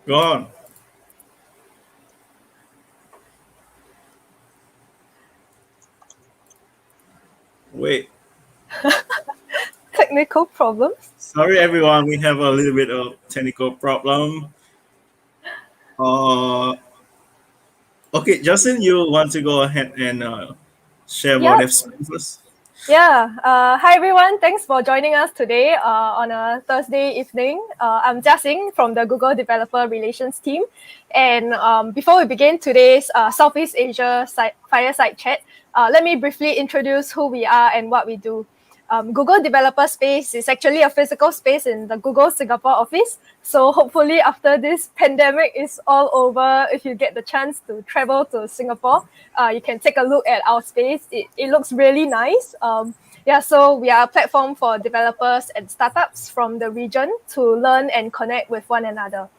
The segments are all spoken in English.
Go on. Wait. Technical problems. Sorry, everyone. We have a little bit of technical problem. Okay, Justin, you want to go ahead and share what Yep. experiences? Yeah. Hi, everyone. Thanks for joining us today on a Thursday evening. I'm Jia Xing from the Google Developer Relations team. And before we begin today's Southeast Asia Fireside Chat, let me briefly introduce who we are and what we do. Google Developer Space is actually a physical space in the Google Singapore office. So hopefully after this pandemic is all over, if you get the chance to travel to Singapore, you can take a look at our space. It looks really nice. So we are a platform for developers and startups from the region to learn and connect with one another.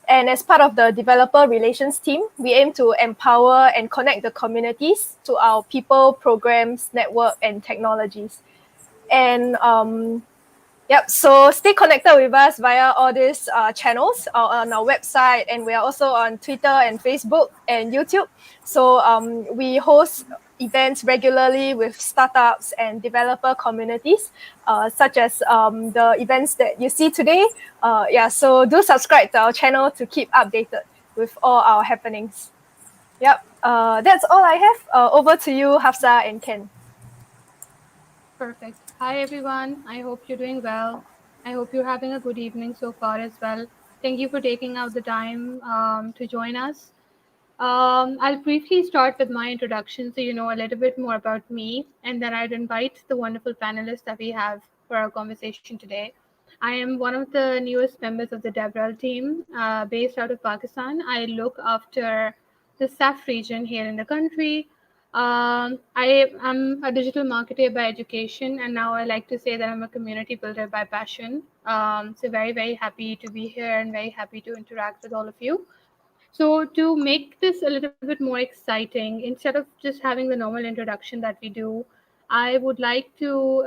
And as part of the developer relations team, we aim to empower and connect the communities to our people, programs, network, and technologies. And so stay connected with us via all these channels on our website, and we are also on Twitter and Facebook and YouTube. So we host events regularly with startups and developer communities, such as the events that you see today. So do subscribe to our channel to keep updated with all our happenings. That's all I have. Over to you, Hufsa and Ken. Perfect. Hi, everyone. I hope you're doing well. I hope you're having a good evening so far as well. Thank you for taking out the time to join us. I'll briefly start with my introduction so you know a little bit more about me, and then I'd invite the wonderful panelists that we have for our conversation today. I am one of the newest members of the DevRel team based out of Pakistan. I look after the SAF region here in the country. I am a digital marketer by education, and now I like to say that I'm a community builder by passion. So very, very happy to be here and very happy to interact with all of you. So to make this a little bit more exciting, instead of just having the normal introduction that we do, I would like to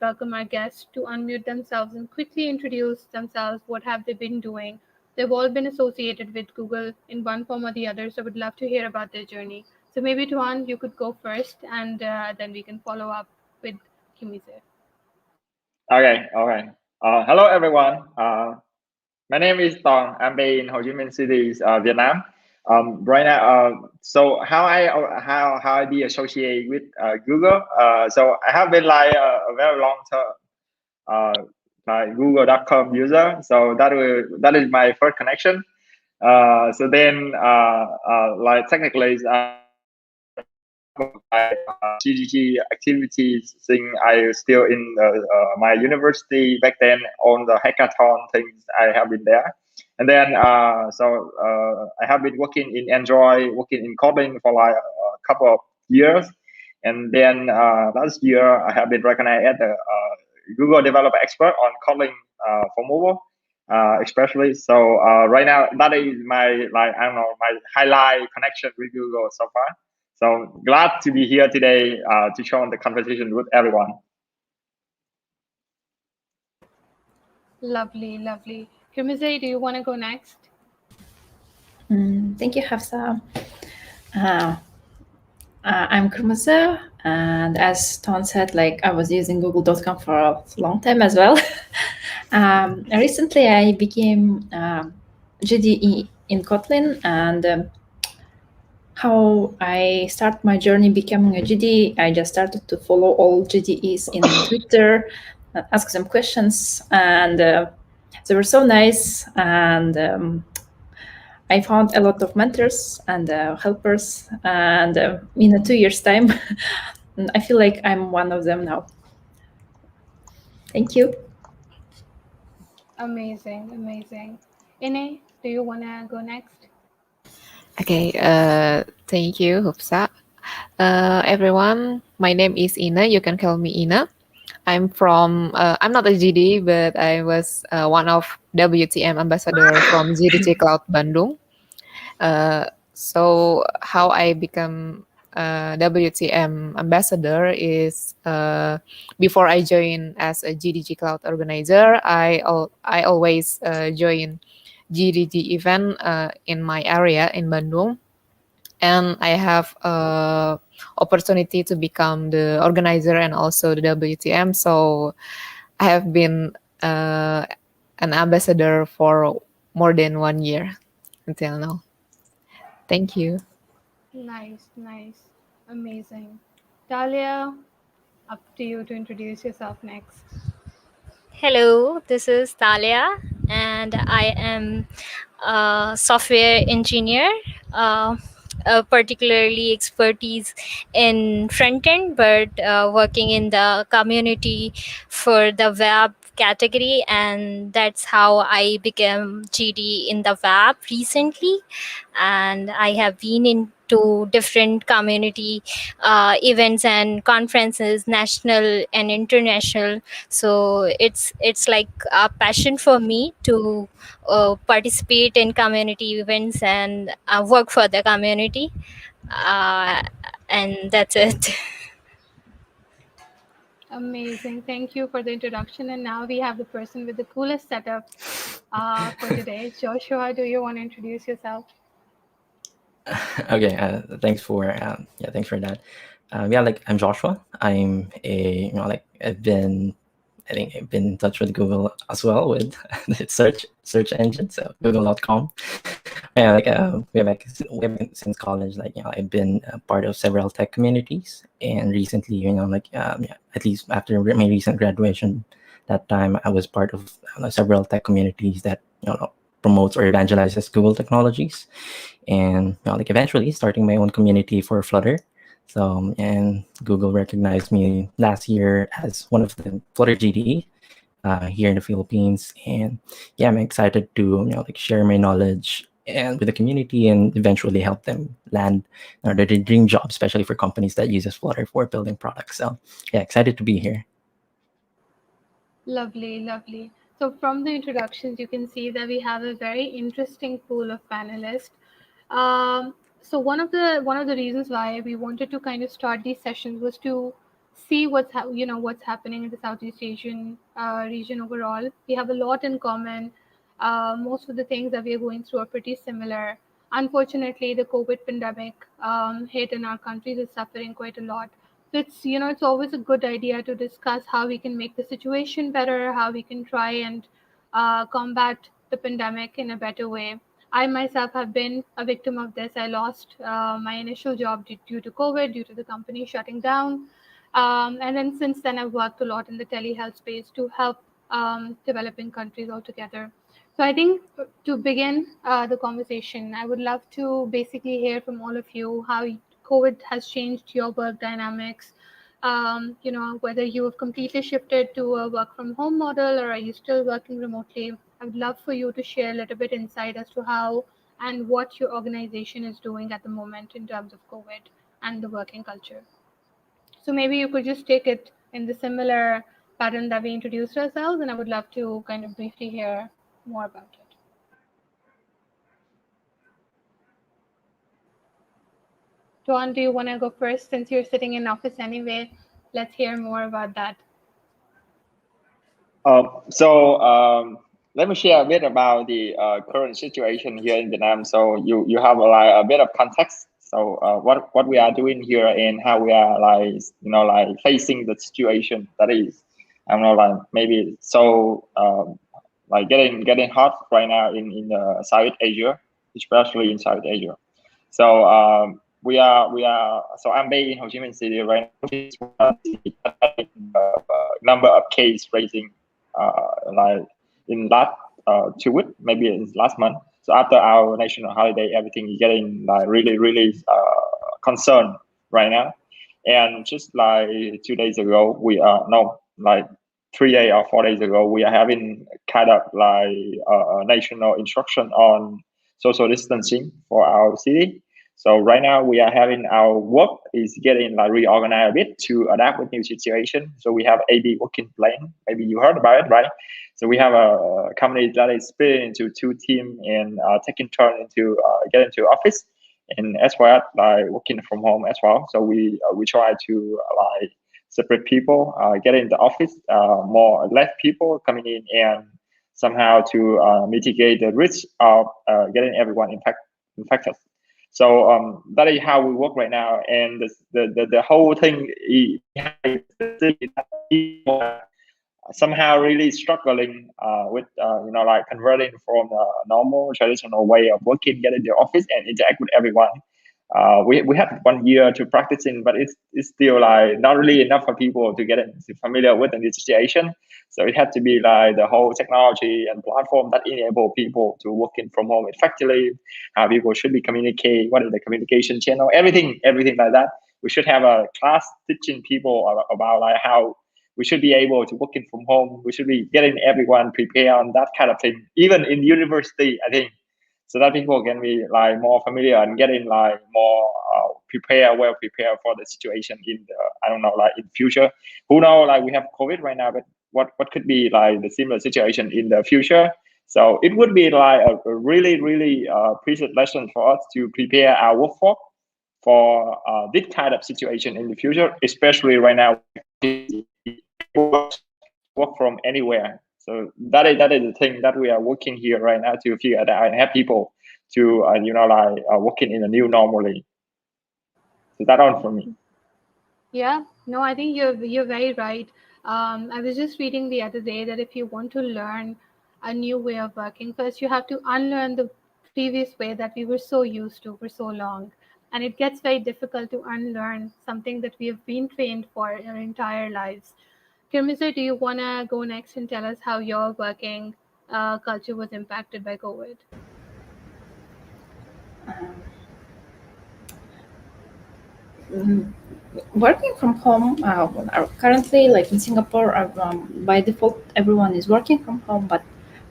welcome our guests to unmute themselves and quickly introduce themselves. What have they been doing? They've all been associated with Google in one form or the other, so I would love to hear about their journey. So maybe Toan, you could go first, and then we can follow up with Kyrmyzy. Okay. Hello, everyone. My name is Toan. I'm based in Ho Chi Minh City, Vietnam. Right now, so how I be associated with Google? So I have been like a very long term like Google.com user. So that is my first connection. So then like technically GDG activities since I still in my university back then on the hackathon things I have been there, and then I have been working in Android, working in Kotlin for like a couple of years, and then last year I have been recognized as the Google developer expert on Kotlin for mobile. Especially so right now that is my my highlight connection with Google so far. So glad to be here today to join the conversation with everyone. Lovely. Kyrmyzy, do you want to go next? Thank you, Hufsa. I'm Kyrmyzy, and as Toan said, like I was using Google.com for a long time as well. Recently, I became GDE in Kotlin, and how I start my journey becoming a GDE, I just started to follow all GDEs in Twitter, ask them questions, and they were so nice, and I found a lot of mentors and helpers, and in 2 years' time, I feel like I'm one of them now. Thank you. Amazing. Inne, do you want to go next? Okay, thank you, Hufsa. Everyone, my name is Inne. You can call me Inne. I'm not a GD, but I was one of WTM ambassador from GITS Cloud Bandung. So how I become WTM ambassador is before I join as a GDG Cloud organizer, I always join GDG event in my area in Bandung, and I have opportunity to become the organizer and also the WTM. So I have been an ambassador for more than 1 year until now. Thank you. Nice, nice, amazing. Taley'a, up to you to introduce yourself next. Hello, this is Taley'a, and I am a software engineer, particularly expertise in front end, but working in the community for the web category, and that's how I became GD in the web recently. And I have been into different community events and conferences, national and international. So it's like a passion for me to participate in community events and work for the community, and that's it. Amazing. Thank you for the introduction. And now we have the person with the coolest setup for today. Joshua, do you want to introduce yourself? Okay, thanks for that. Like I'm Joshua. I'm a I think I've been in touch with Google as well with the search engine, so google.com. Yeah, we have since college. I've been a part of several tech communities, and recently, at least after my recent graduation, that time I was part of several tech communities that promotes or evangelizes Google technologies, and eventually starting my own community for Flutter. So, and Google recognized me last year as one of the Flutter GDE here in the Philippines, and yeah, I'm excited to share my knowledge and with the community, and eventually help them land their dream job, especially for companies that uses Flutter for building products. So, yeah, excited to be here. Lovely, lovely. So from the introductions, you can see that we have a very interesting pool of panelists. So one of the reasons why we wanted to kind of start these sessions was to see what's happening in the Southeast Asian region overall. We have a lot in common. Most of the things that we are going through are pretty similar. Unfortunately, the COVID pandemic hit, and our countries is suffering quite a lot. So it's always a good idea to discuss how we can make the situation better, how we can try and combat the pandemic in a better way. I myself have been a victim of this. I lost my initial job due to COVID, due to the company shutting down. And then since then, I've worked a lot in the telehealth space to help developing countries altogether. So I think to begin the conversation, I would love to basically hear from all of you how COVID has changed your work dynamics. Whether you have completely shifted to a work from home model, or are you still working remotely? I would love for you to share a little bit insight as to how and what your organization is doing at the moment in terms of COVID and the working culture. So maybe you could just take it in the similar pattern that we introduced ourselves, and I would love to kind of briefly hear more about it. Toan, do you want to go first since you're sitting in office anyway? Let's hear more about that. Let me share a bit about the current situation here in Vietnam. So you have a bit of context. So what we are doing here and how we are facing the situation that is, I don't know, maybe so getting hot right now in South Asia, especially in South Asia. So we are. So I'm based in Ho Chi Minh City right now. Number of case raising in last 2 weeks, maybe in last month. So after our national holiday, everything is getting really concerned right now. And just 2 days ago, 3 days or 4 days ago, we are having kind of a national instruction on social distancing for our city. So right now we are having our work is getting reorganized a bit to adapt with new situation. So we have AB working plan. Maybe you heard about it, right? So we have a company that is split into 2 teams and taking turn into get into office, and as well working from home as well. So we try to separate people, get in the office, less people coming in and somehow to mitigate the risk of getting everyone infected. So that is how we work right now, and the whole thing behind somehow really struggling with like converting from a normal traditional way of working, get in the office and interact with everyone. We have 1 year to practicing, but it's still like not really enough for people to get familiar with the new situation. So it had to be like the whole technology and platform that enable people to work in from home effectively, how people should be communicate, what is the communication channel, everything like that. We should have a class teaching people about like how we should be able to working from home. We should be getting everyone prepared on that kind of thing, even in university, I think, so that people can be like more familiar and getting like more well prepared for the situation in the, I don't know, like in future. Who know, like we have COVID right now, but what could be like the similar situation in the future? So it would be like a really precious lesson for us to prepare our workforce for this kind of situation in the future, especially right now. Work from anywhere. So that is the thing that we are working here right now to figure out and have people to working in a new normally. So that on for me. Yeah, no, I think you're very right. I was just reading the other day that if you want to learn a new way of working, first you have to unlearn the previous way that we were so used to for so long. And it gets very difficult to unlearn something that we have been trained for our entire lives. Kyrmyzy, do you want to go next and tell us how your working culture was impacted by COVID? Working from home, currently, like in Singapore, by default, everyone is working from home. But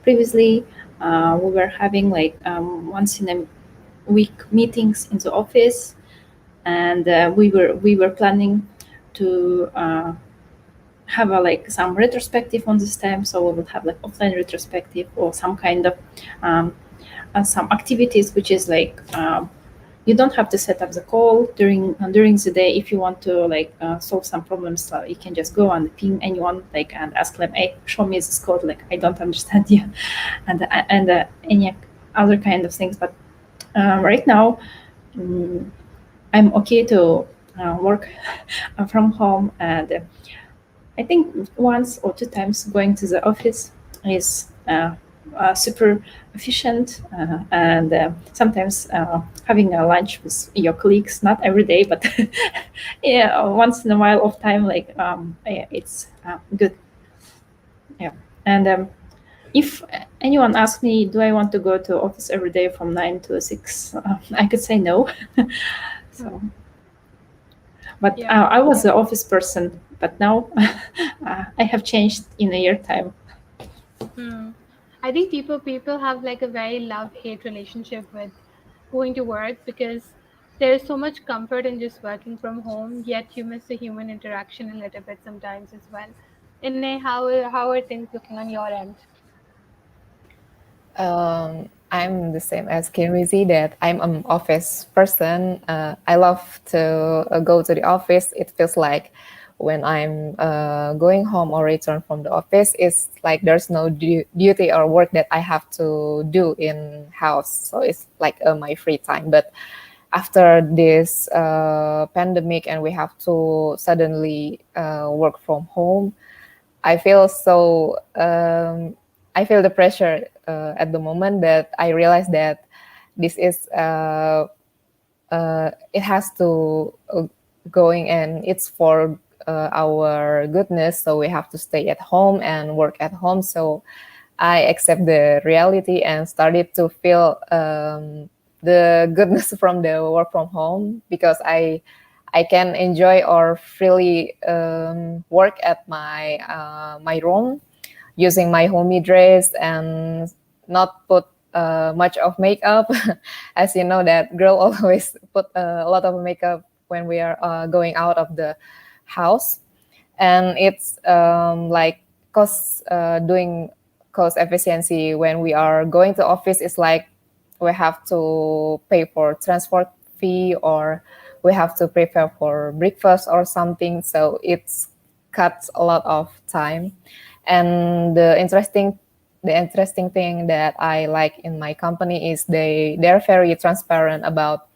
previously, we were having like once in a week meetings in the office, and we were planning to have like some retrospective on this time. So we will have like offline retrospective or some kind of some activities, which is like. You don't have to set up the call during the day. If you want to like solve some problems, you can just go and ping anyone like and ask them, "Hey, show me this code. Like I don't understand you," and any other kind of things. But right now, I'm okay to work from home, and I think once or two times going to the office is super efficient, and sometimes having a lunch with your colleagues, not every day, but yeah, once in a while of time, like it's good. Yeah, and if anyone asks me, do I want to go to office every day from 9 to 6, I could say no. So, but Yeah. I was the office person, but now I have changed in a year time. I think people have like a very love-hate relationship with going to work, because there is so much comfort in just working from home, yet you miss the human interaction a little bit sometimes as well. Inne, how are things looking on your end? I'm the same as Kyrmyzy, that I'm an office person. I love to go to the office. It feels like when I'm going home or return from the office, it's like there's no duty or work that I have to do in house. So it's like my free time. But after this pandemic and we have to suddenly work from home, I feel so. I feel the pressure at the moment, that I realize that this is it has to going, and it's for our goodness. So we have to stay at home and work at home. So I accept the reality and started to feel the goodness from the work from home, because I can enjoy or freely work at my room, using my homey dress and not put much of makeup. As you know, that girl always put a lot of makeup when we are going out of the house, and it's like cost efficiency. When we are going to office, it's like we have to pay for transport fee, or we have to prepare for breakfast or something. So it's cuts a lot of time. And the interesting the interesting thing that I like in my company is they're very transparent about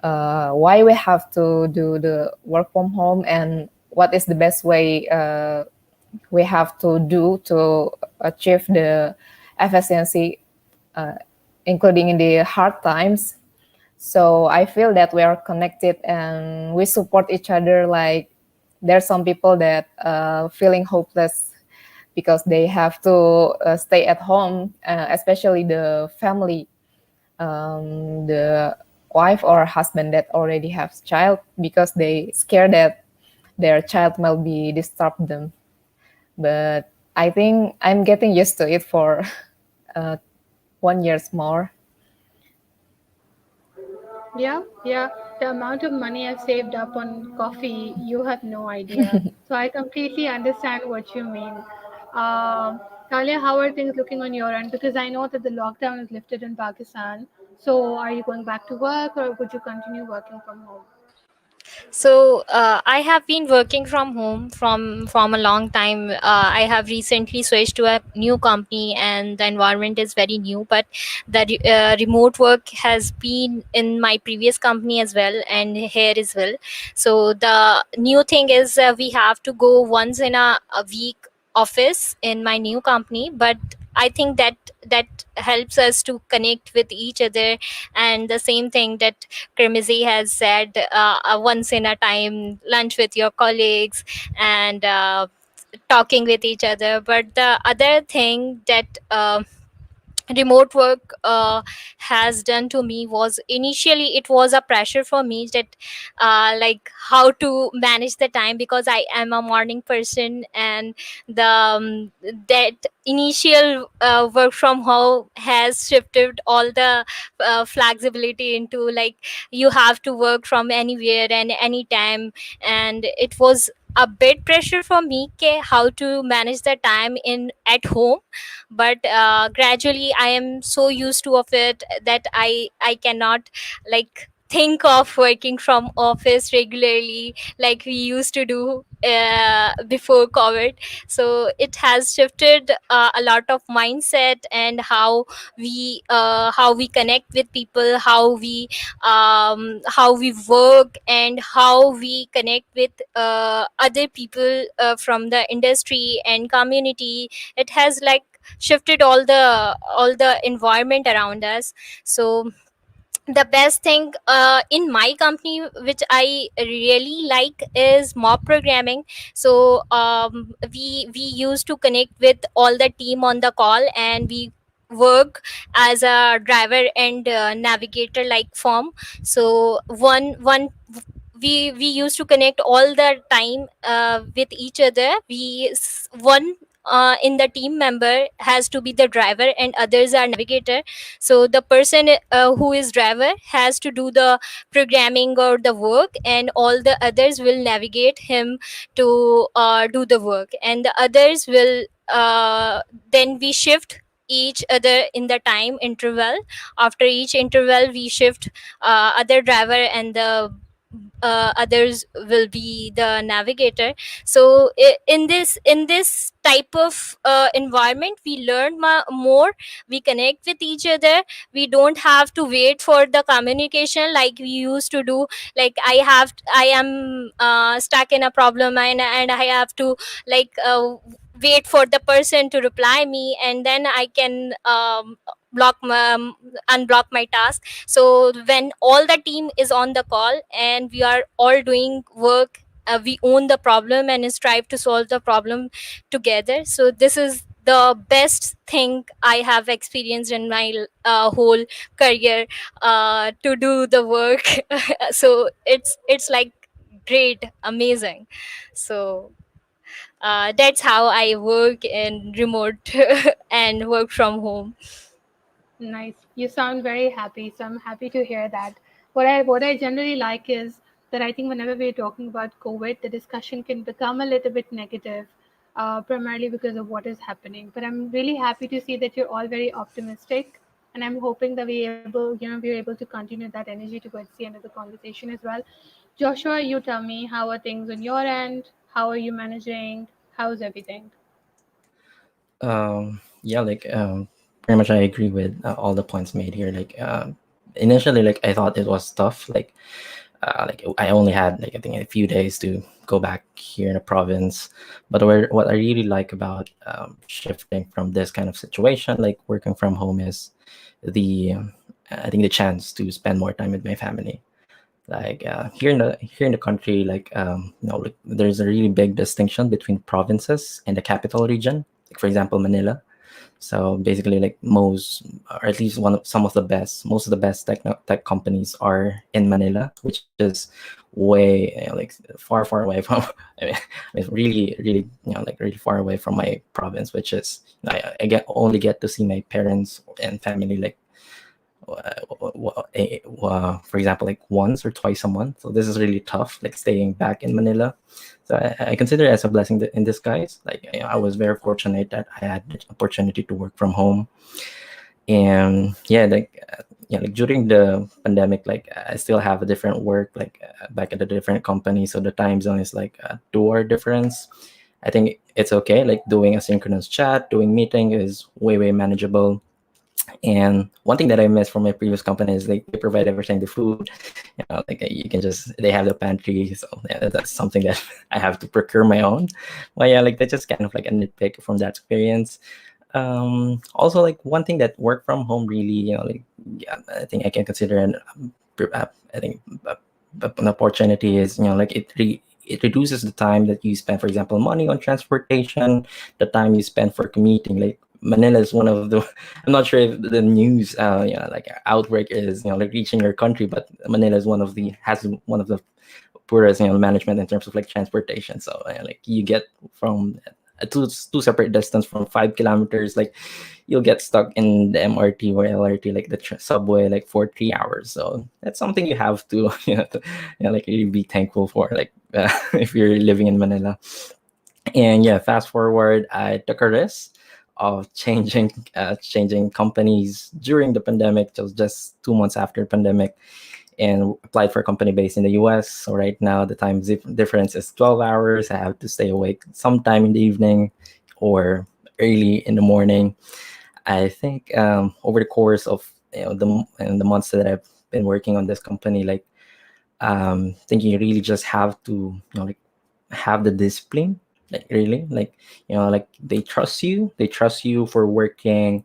why we have to do the work from home and what is the best way we have to do to achieve the efficiency, including in the hard times. So I feel that we are connected and we support each other. Like there's some people that feeling hopeless because they have to stay at home, especially the family, the wife or husband that already have child, because they scared that their child will be disturb them. But I think I'm getting used to it for 1 year more. Yeah, yeah. The amount of money I've saved up on coffee, you have no idea. So I completely understand what you mean. Taley'a, how are things looking on your end? Because I know that the lockdown is lifted in Pakistan. So are you going back to work or would you continue working from home? So I have been working from home from a long time. I have recently switched to a new company, and the environment is very new. But the remote work has been in my previous company as well, and here as well. So the new thing is we have to go once in a week office in my new company, but I think that helps us to connect with each other. And the same thing that Kyrmyzy has said, once in a time lunch with your colleagues and talking with each other. But the other thing that remote work has done to me was, initially it was a pressure for me that like how to manage the time, because I am a morning person, and the that initial work from home has shifted all the flexibility into, like, you have to work from anywhere and anytime. And it was a bit pressure for me how to manage the time in at home. But gradually I am so used to of it that I cannot, like, think of working from office regularly like we used to do before COVID. So it has shifted a lot of mindset, and how we connect with people, how we work, and how we connect with other people from the industry and community. It has, like, shifted all the environment around us. So the best thing in my company which I really like is mob programming. So we used to connect with all the team on the call, and we work as a driver and navigator like form. So one we used to connect all the time with each other. One in the team member has to be the driver and others are navigator. So the person who is driver has to do the programming or the work, and all the others will navigate him to do the work, and the others will then we shift each other in the time interval. After each interval we shift other driver, and the others will be the navigator. So in this type of environment we learn more. We connect with each other. We don't have to wait for the communication like we used to do. Like, I am stuck in a problem, and I have to, like, wait for the person to reply me, and then I can block my unblock my task. So when all the team is on the call and we are all doing work, we own the problem and strive to solve the problem together. So this is the best thing I have experienced in my whole career, to do the work. So it's like great, amazing. So that's how I work in remote and work from home. Nice. You sound very happy, so I'm happy to hear that. What I generally like is that I think whenever we're talking about COVID, the discussion can become a little bit negative, primarily because of what is happening. But I'm really happy to see that you're all very optimistic, and I'm hoping that we're able to continue that energy towards the end of the conversation as well. Joshua, you tell me, how are things on your end? How are you managing? How's everything? Yeah, like pretty much I agree with all the points made here. Like initially, like I thought it was tough. Like I only had like I think a few days to go back here in the province. But what I really like about shifting from this kind of situation, like working from home, is the I think the chance to spend more time with my family. Like here in the country, like like, there's a really big distinction between provinces and the capital region. Like for example, Manila. So basically, like or at least most of the best tech companies are in Manila, which is way like far away from. I mean, really, like really far away from my province, which is I only get to see my parents and family like for example, like once or twice a month. So this is really tough, like staying back in Manila. So I consider it as a blessing in disguise. Like I was very fortunate that I had the opportunity to work from home, and like during the pandemic, like I still have a different work, like back at a different company. So the time zone is like a 2 hour difference. I think it's okay. Like doing asynchronous chat, doing meeting is way manageable. And one thing that I miss from my previous company is they provide everything, the food, like you can just, they have the pantry. So yeah, that's something that I have to procure my own. But yeah, like that's just kind of like a nitpick from that experience. Also, like one thing that work from home really, like I think I can consider I think an opportunity is, like it reduces the time that you spend, for example, money on transportation, the time you spend for commuting. Like Manila is one of the, I'm not sure if the news, like outbreak is, like reaching your country, but Manila is has one of the poorest, management in terms of like transportation. So like you get from two separate distance from 5 kilometers, like you'll get stuck in the MRT or LRT, like the subway, like for 3 hours. So that's something you have to, like really be thankful for, like if you're living in Manila. And yeah, fast forward, I took a risk of changing companies during the pandemic, just 2 months after pandemic, and applied for a company based in the US. So right now the time difference is 12 hours. I have to stay awake sometime in the evening or early in the morning. I think over the course of the months that I've been working on this company, like think you really just have to like have the discipline, like really, like like they trust you for working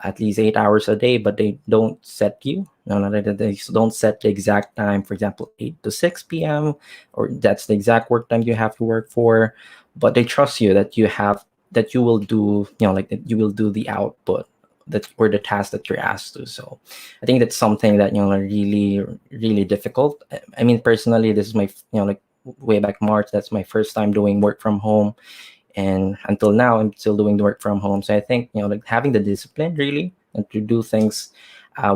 at least 8 hours a day, but they don't set you, they don't set the exact time, for example 8 to 6 p.m, or that's the exact work time you have to work for, but they trust you that you will do, like that you will do the output that, or the task that you're asked to. So I think that's something that really difficult. I mean, personally, this is my like way back March, that's my first time doing work from home, and until now I'm still doing the work from home. So I think like having the discipline really, and to do things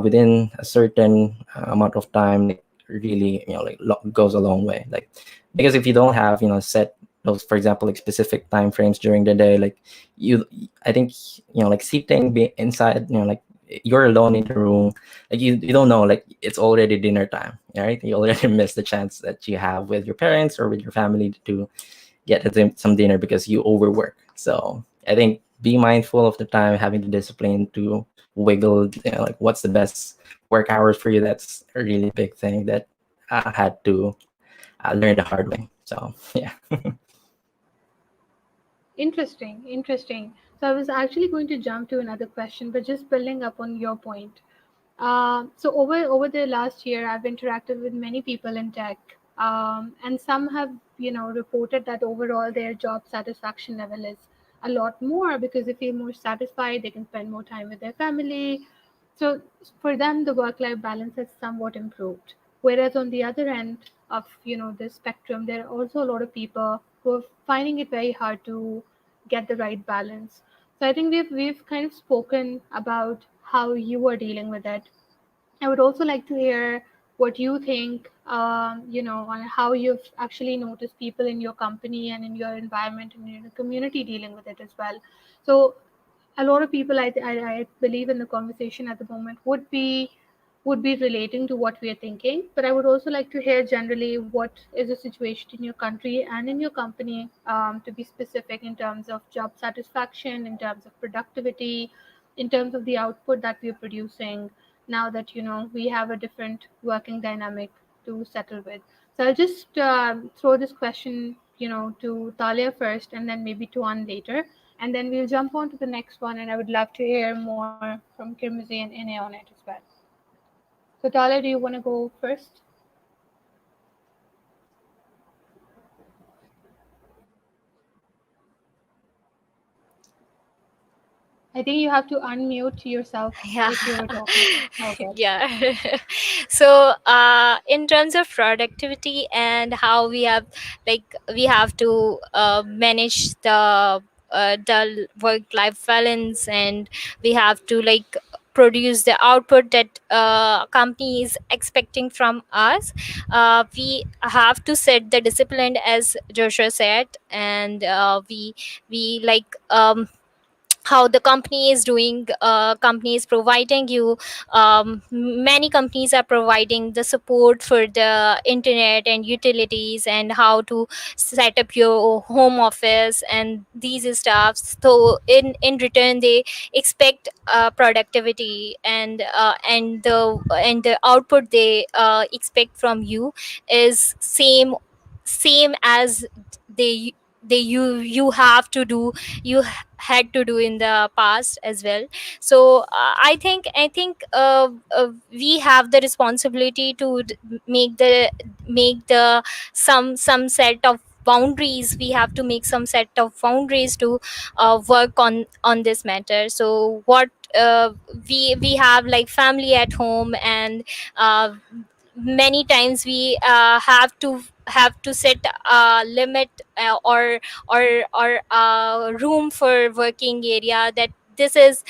within a certain amount of time, like really like goes a long way. Like because if you don't have set those, for example, like specific time frames during the day, like I think like sitting inside, like you're alone in the room, like you don't know, like it's already dinner time, right? You already missed the chance that you have with your parents or with your family to get some dinner because you overwork. So I think be mindful of the time, having the discipline to wiggle, like what's the best work hours for you. That's a really big thing that I had to learn the hard way. So yeah. Interesting. So I was actually going to jump to another question, but just building up on your point. So over the last year, I've interacted with many people in tech, and some have reported that overall their job satisfaction level is a lot more because they feel more satisfied. They can spend more time with their family. So for them, the work-life balance has somewhat improved. Whereas on the other end of the spectrum, there are also a lot of people who are finding it very hard to get the right balance. So I think we've kind of spoken about how you are dealing with it. I would also like to hear what you think, on how you've actually noticed people in your company and in your environment and in the community dealing with it as well. So a lot of people, I believe in the conversation at the moment would be would be relating to what we are thinking. But I would also like to hear generally what is the situation in your country and in your company, to be specific in terms of job satisfaction, in terms of productivity, in terms of the output that we are producing. Now that we have a different working dynamic to settle with, so I'll just throw this question, to Taley'a first, and then maybe Toan later, and then we'll jump on to the next one. And I would love to hear more from Kyrmyzy and Inne on it as well. So Taley'a, do you want to go first? I think you have to unmute yourself Yeah. if you're talking. Okay. Yeah. So in terms of productivity and how we have to manage the work life balance, and we have to produce the output that company is expecting from us. We have to set the discipline, as Joshua said, and we how the company is doing. Company is providing you, many companies are providing the support for the internet and utilities, and how to set up your home office and these stuffs. So in return they expect productivity, and the output they expect from you is same as they you have to do, you had to do in the past as well. So we have the responsibility to make the some set of boundaries. We have to make some set of boundaries to work on this matter. So what we have family at home, and uh, many times we have to set a limit, or room for working area, that this is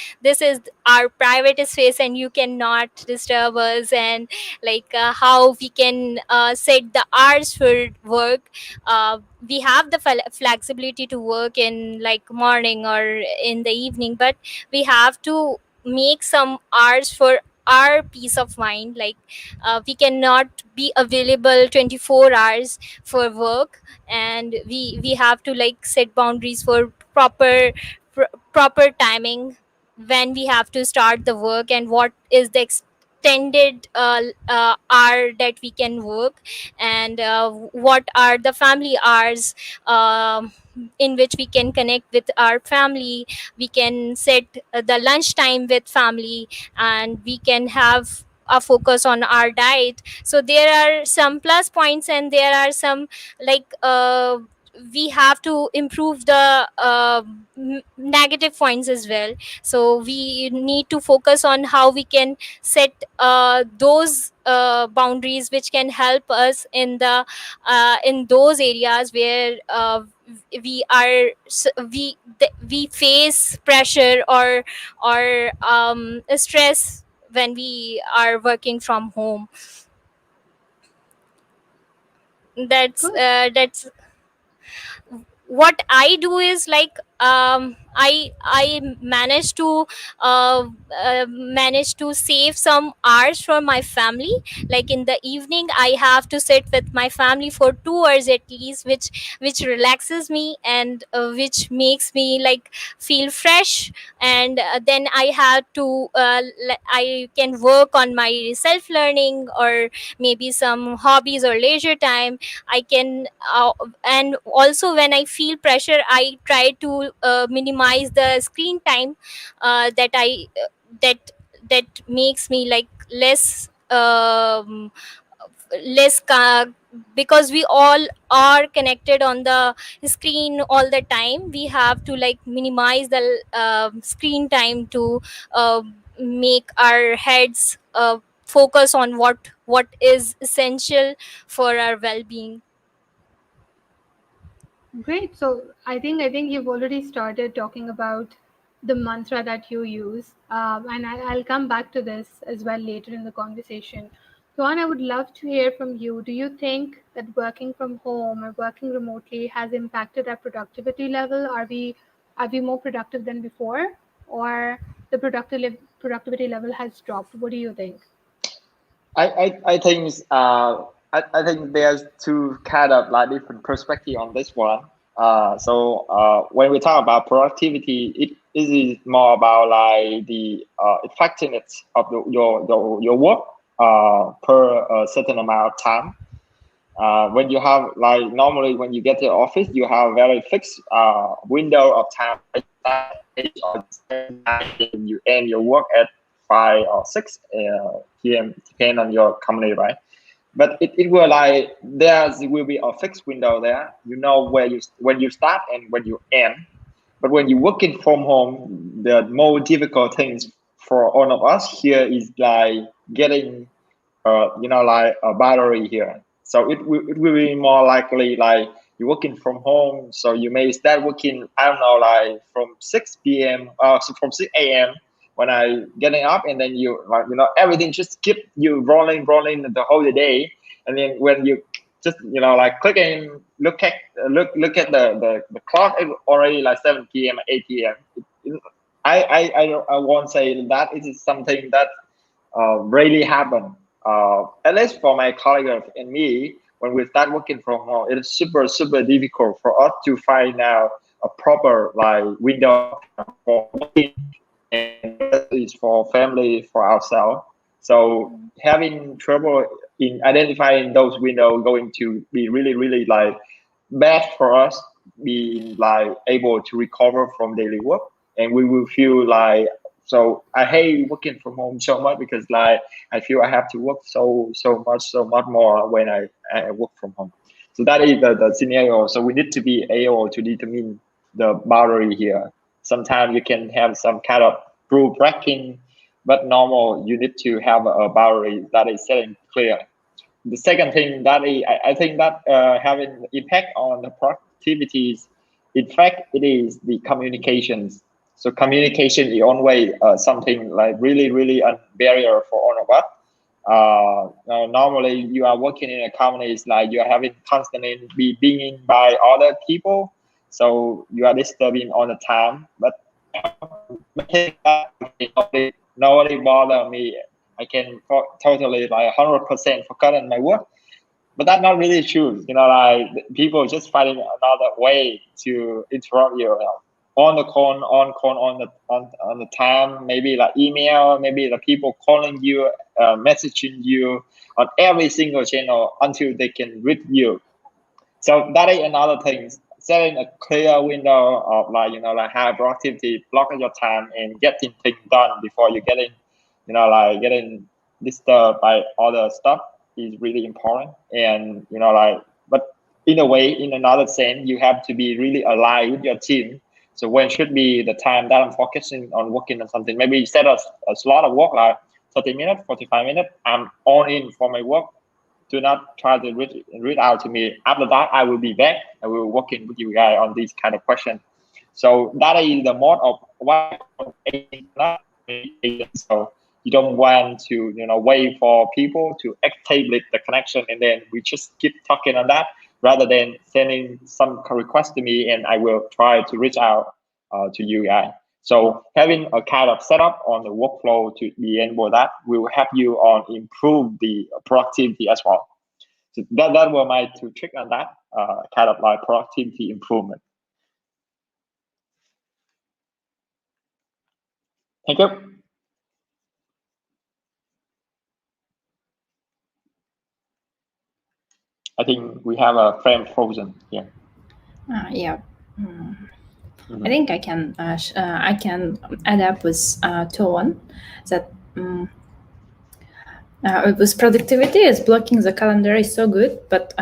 our private space and you cannot disturb us. And how we can set the hours for work. We have the flexibility to work in morning or in the evening, but we have to make some hours for our peace of mind. We cannot be available 24 hours for work, and we have to set boundaries for proper timing, when we have to start the work, and what is the extended hour that we can work, and what are the family hours, in which we can connect with our family. We can set the lunch time with family, and we can have a focus on our diet. So there are some plus points, and there are some like we have to improve the negative points as well. So we need to focus on how we can set those boundaries which can help us in those areas where we are we face pressure or stress when we are working from home. that's Good. that's what I do is I manage to save some hours for my family. Like in the evening I have to sit with my family for 2 hours at least, which relaxes me, and which makes me feel fresh. And then I have to I can work on my self learning, or maybe some hobbies or leisure time. I can and also when I feel pressure, I try to minimize the screen time that I that that makes me less because we all are connected on the screen all the time. We have to minimize the screen time to make our heads focus on what is essential for our well-being. Great. So I think you've already started talking about the mantra that you use, and I'll come back to this as well later in the conversation. Tuan, I would love to hear from you. Do you think that working from home or working remotely has impacted our productivity level? Are we more productive than before, or the productivity level has dropped? What do you think? I think I think there's two kind of like different perspective on this one. When we talk about productivity, it is more about like the effectiveness of your work per a certain amount of time. When you have like normally when you get to the office, you have a very fixed window of time. You end your work at 5 or 6 p.m. depending on your company, right? But it will like there will be a fixed window there. You know when you start and when you end. But when you're working from home, the more difficult things for all of us here is like getting like a battery here. So it will be more likely like you're working from home. So you may start working, I don't know, like from 6 p.m. So from 6 a.m. when I getting up, and then you like everything just keep you rolling the whole day. And then when you just like click and look at the clock, it's already like 7 p.m. 8 p.m. I won't say that it is something that really happen. At least for my colleagues and me, when we start working from home, it is super difficult for us to find out a proper like window for working, and is for family, for ourselves. So having trouble in identifying those windows going to be really like bad for us being like able to recover from daily work, and we will feel like, so I hate working from home so much because like I feel I have to work so much more when I work from home. So that is the scenario. So we need to be able to determine the boundary here. Sometimes you can have some kind of rule breaking, but normal you need to have a boundary that is set and clear. The second thing that I think that having impact on the productivities, in fact, it is the communications. So communication is always something like really a barrier for all of us. Normally you are working in a company, it's like you are having constantly be being by other people, so you are disturbing all the time. But nobody bother me. I can totally like 100% forgotten my work. But that's not really true. Like people just finding another way to interrupt you. On the call, on the time, maybe like email, maybe the people calling you, messaging you on every single channel until they can read you. So that is another thing. Setting a clear window of like like high productivity, blocking your time and getting things done before you getting disturbed by other stuff is really important. And but in a way, in another sense, you have to be really aligned with your team. So when should be the time that I'm focusing on working on something? Maybe you set a slot of work like 30 minutes, 45 minutes. I'm all in for my work. Do not try to read out to me. After that, I will be back. I will working with you guys on these kind of questions. So that is the mode of why. So you don't want to wait for people to establish the connection, and then we just keep talking on that, rather than sending some request to me and I will try to reach out to you guys. So having a kind of setup on the workflow to be able that will help you on improve the productivity as well. So that were my two tricks on that kind of like productivity improvement. Thank you. I think we have a frame frozen here. Yeah. I think I can add up with Toan that with productivity is blocking the calendar is so good, but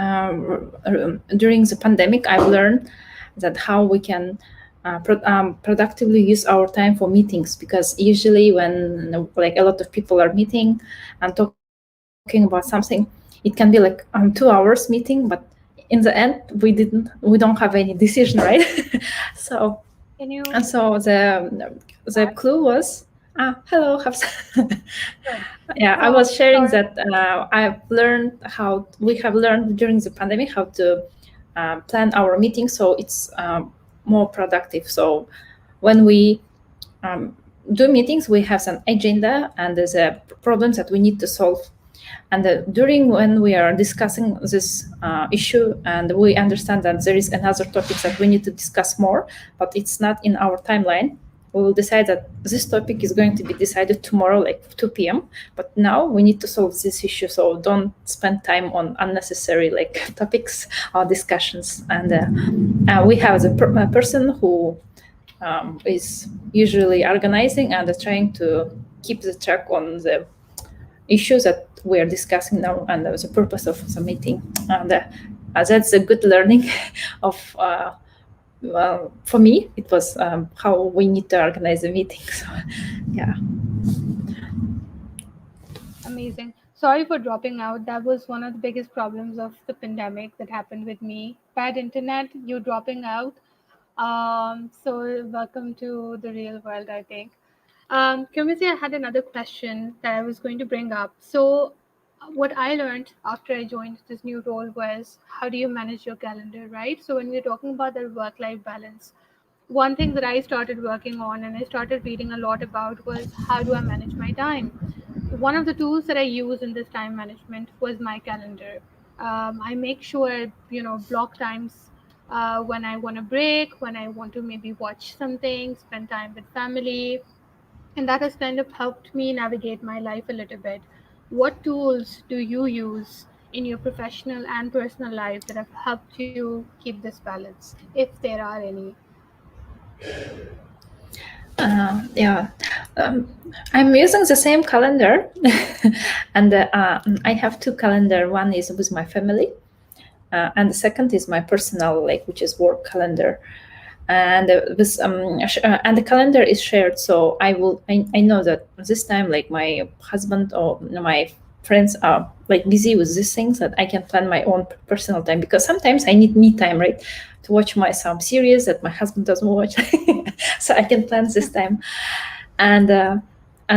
during the pandemic I've learned that how we can productively use our time for meetings, because usually when like a lot of people are meeting and talking about something, it can be like 2 hours meeting, but in the end we don't have any decision, right? So the clue was hello, Hufsa. Yeah, I was sharing that we have learned during the pandemic how to plan our meetings so it's more productive. So when we do meetings, we have some agenda and there's problems that we need to solve. And during when we are discussing this issue, and we understand that there is another topic that we need to discuss more, but it's not in our timeline, we will decide that this topic is going to be decided tomorrow, like 2 p.m. But now we need to solve this issue, so don't spend time on unnecessary like topics or discussions. And we have the person who is usually organizing and trying to keep the track on the issues that we are discussing now and the purpose of the meeting. And that's a good learning of. Well, for me, it was how we need to organize the meeting. So, yeah. Amazing. Sorry for dropping out. That was one of the biggest problems of the pandemic that happened with me. Bad internet, you dropping out. So welcome to the real world, I think. Kyrmyzy, I had another question that I was going to bring up. So what I learned after I joined this new role was how do you manage your calendar, right? So when we're talking about the work-life balance, one thing that I started working on and I started reading a lot about was how do I manage my time? One of the tools that I use in this time management was my calendar. I make sure, block times when I want to break, when I want to maybe watch something, spend time with family. And that has kind of helped me navigate my life a little bit. What tools do you use in your professional and personal life that have helped you keep this balance, if there are any? Yeah, I'm using the same calendar, and I have two calendar. One is with my family, and the second is my personal, which is work calendar. And and the calendar is shared, so I know that this time, my husband or my friends are busy with these things, that I can plan my own personal time, because sometimes I need me time, right, to watch some series that my husband doesn't watch. So I can plan this time. And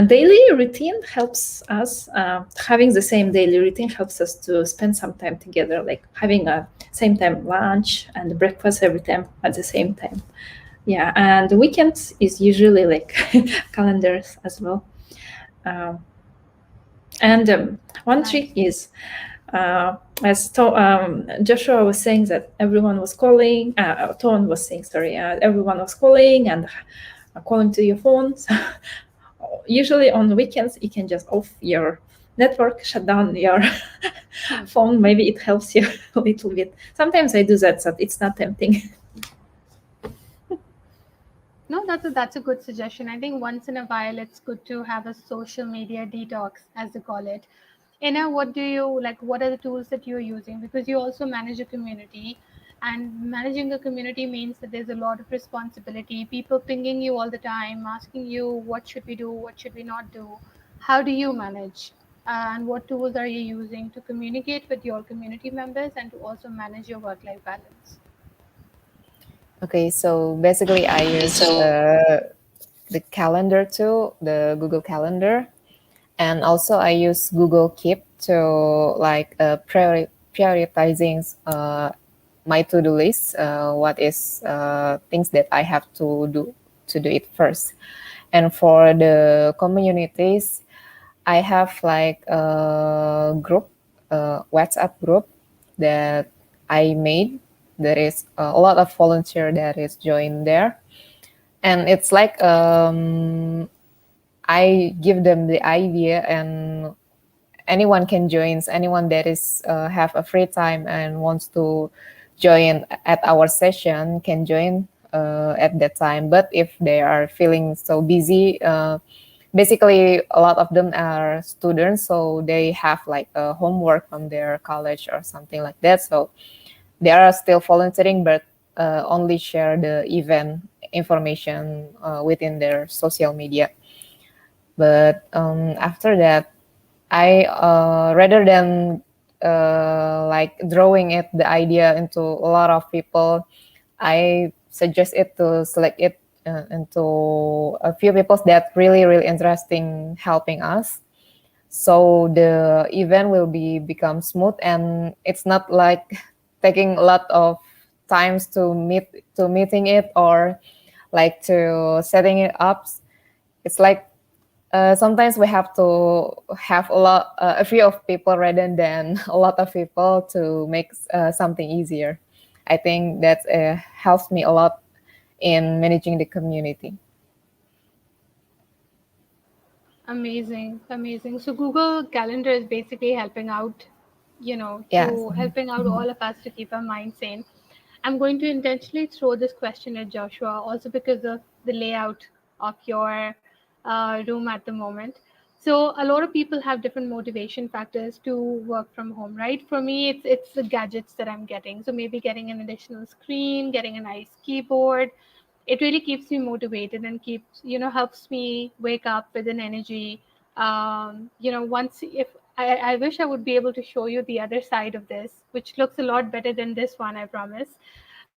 daily routine helps us, having the same daily routine helps us to spend some time together, like having a same time lunch and breakfast every time at the same time. Yeah, and the weekends is usually calendars as well. And one trick is, as Joshua was saying, that everyone was calling, Toan was saying, sorry, everyone was calling and calling to your phones. Usually on the weekends, you can just off your network, shut down your phone. Maybe it helps you a little bit. Sometimes I do that, so it's not tempting. No, that's a good suggestion. I think once in a while, it's good to have a social media detox, as they call it. Inna, what do you like? What are the tools that you're using? Because you also manage a community, and managing a community means that there's a lot of responsibility. People pinging you all the time, asking you what should we do, what should we not do. How do you manage? And what tools are you using to communicate with your community members and to also manage your work-life balance? Okay, so basically I use the calendar tool, the Google Calendar, and also I use Google Keep to prioritizing my to-do list. What is things that I have to do it first. And for the communities, I have a group, WhatsApp group that I made. There is a lot of volunteer that is joined there, and it's I give them the idea, and anyone can join. Anyone that is have a free time and wants to join at our session can join at that time. But if they are feeling so busy, basically a lot of them are students, so they have a homework from their college or something like that. So they are still volunteering, but only share the event information within their social media. But after that, I rather than drawing the idea into a lot of people, I suggest it to select it into a few people that really interesting helping us. So the event will become smooth, and it's not taking a lot of times to meeting it or to setting it up. It's sometimes we have to have a few of people rather than a lot of people to make something easier. I think that helps me a lot in managing the community. Amazing, amazing. So Google Calendar is basically helping out, Yes. helping out all of us to keep our mind sane. I'm going to intentionally throw this question at Joshua, also because of the layout of your room at the moment. So a lot of people have different motivation factors to work from home, right? For me, it's the gadgets that I'm getting. So maybe getting an additional screen, getting a nice keyboard. It really keeps me motivated and helps me wake up with an energy. Once if I wish I would be able to show you the other side of this, which looks a lot better than this one, I promise.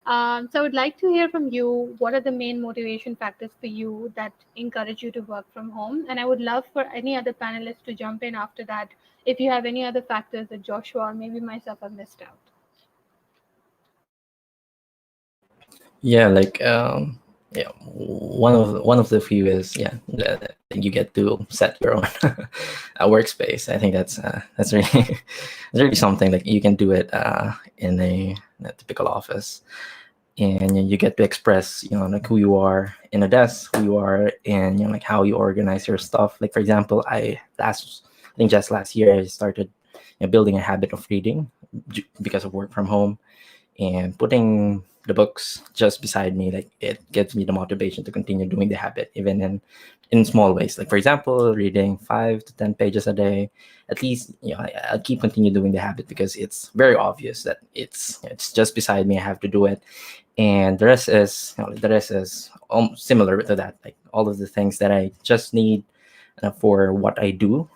So I would like to hear from you. What are the main motivation factors for you that encourage you to work from home? And I would love for any other panelists to jump in after that if you have any other factors that Joshua or maybe myself have missed out. Yeah, like yeah, one of the few is that you get to set your own workspace. I think that's really it's really something. Like you can do it in a typical office, and you get to express like who you are in a desk, who you are in like how you organize your stuff. Like for example, I think just last year I started building a habit of reading because of work from home, and putting the books just beside me, like it gives me the motivation to continue doing the habit even in small ways. Like for example, reading 5 to 10 pages a day, at least I'll keep continue doing the habit because it's very obvious that it's just beside me. I have to do it, and the rest is similar to that. Like all of the things that I just need for what I do.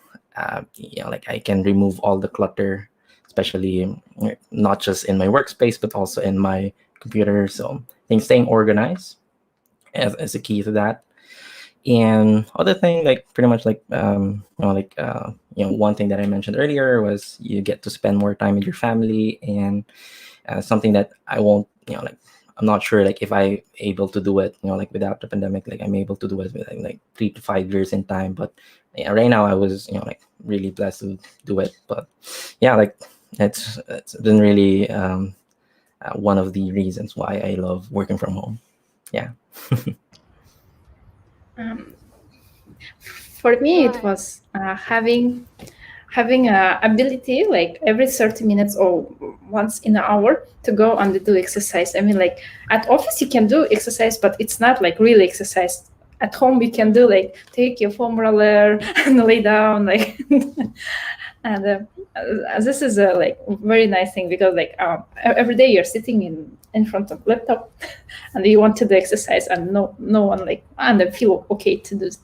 Like I can remove all the clutter, especially not just in my workspace but also in my computer. So I think staying organized is a key to that. And other thing, like pretty much like one thing that I mentioned earlier was you get to spend more time with your family, and something that I won't like I'm not sure like if I able to do it like without the pandemic. Like I'm able to do it with like 3 to 5 years in time, but yeah, right now I was like really blessed to do it. But yeah, like it's been really one of the reasons why I love working from home. Yeah. For me, it was having a ability like every 30 minutes or once in an hour to go and do exercise. I mean, like at office you can do exercise, but it's not like really exercise. At home you can do like take your foam roller and lay down like and this is a like very nice thing because like every day you're sitting in front of laptop and you want to do exercise and no one like and I feel okay to do it.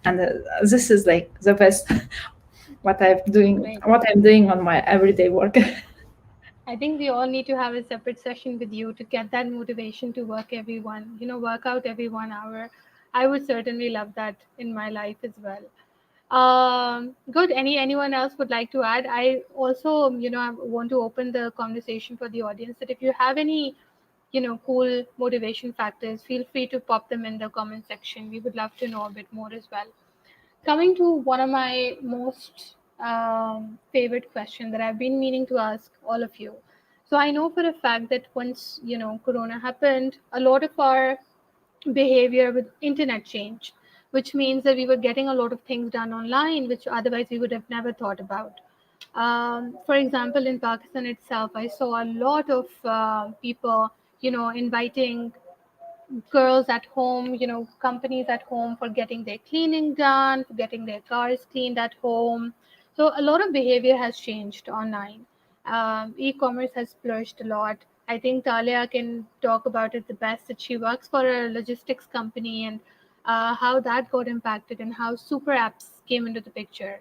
And this is like the best what I'm doing on my everyday work. I think we all need to have a separate session with you to get that motivation to work out every 1 hour. I would certainly love that in my life as well. Good. Anyone else would like to add? I also, I want to open the conversation for the audience that if you have any, cool motivation factors, feel free to pop them in the comment section. We would love to know a bit more as well. Coming to one of my most favorite question that I've been meaning to ask all of you. So I know for a fact that once, Corona happened, a lot of our behavior with internet changed, which means that we were getting a lot of things done online, which otherwise we would have never thought about. For example, in Pakistan itself, I saw a lot of people, inviting girls at home, companies at home for getting their cleaning done, for getting their cars cleaned at home. So a lot of behavior has changed online. E-commerce has flourished a lot. I think Taley'a can talk about it the best, that she works for a logistics company and how that got impacted and how super apps came into the picture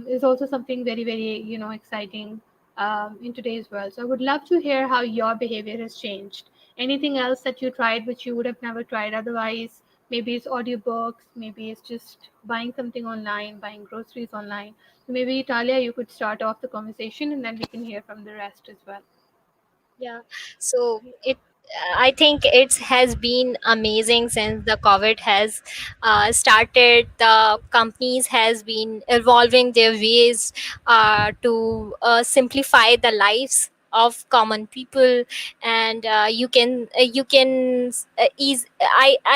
is also something very, very, exciting in today's world. So I would love to hear how your behavior has changed. Anything else that you tried which you would have never tried otherwise? Maybe it's audiobooks, maybe it's just buying something online, buying groceries online. So maybe Taley'a, you could start off the conversation and then we can hear from the rest as well. Yeah. So it I think it has been amazing since the COVID has started. The companies has been evolving their ways to simplify the lives of common people, and I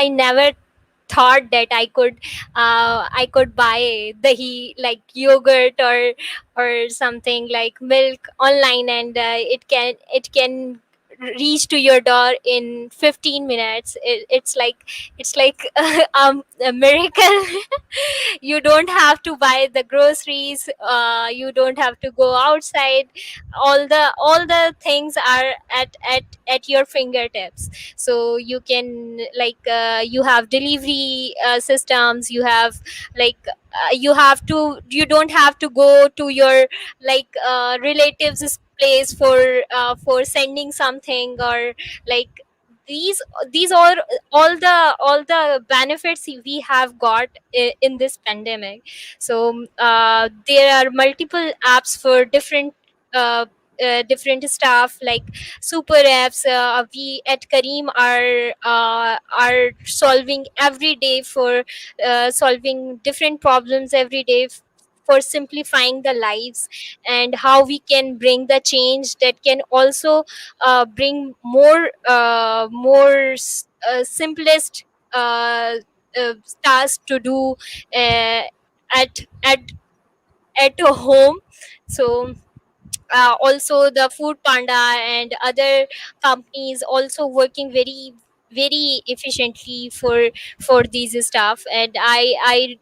never thought that I could buy dahi, like yogurt or something like milk online, and it can reach to your door in 15 minutes. It's like a miracle. You don't have to buy the groceries, you don't have to go outside. All the things are at your fingertips. So you can, like, you have delivery systems, you have, like, you don't have to go to your, like, relatives place for sending something, or like, these these all the benefits we have got in this pandemic. So there are multiple apps for different stuff, like super apps. We at Careem are solving every day for solving different problems every day, for simplifying the lives, and how we can bring the change that can also bring more simplest uh, tasks to do uh, at at at home. So also the food panda and other companies also working very efficiently for these stuff, and I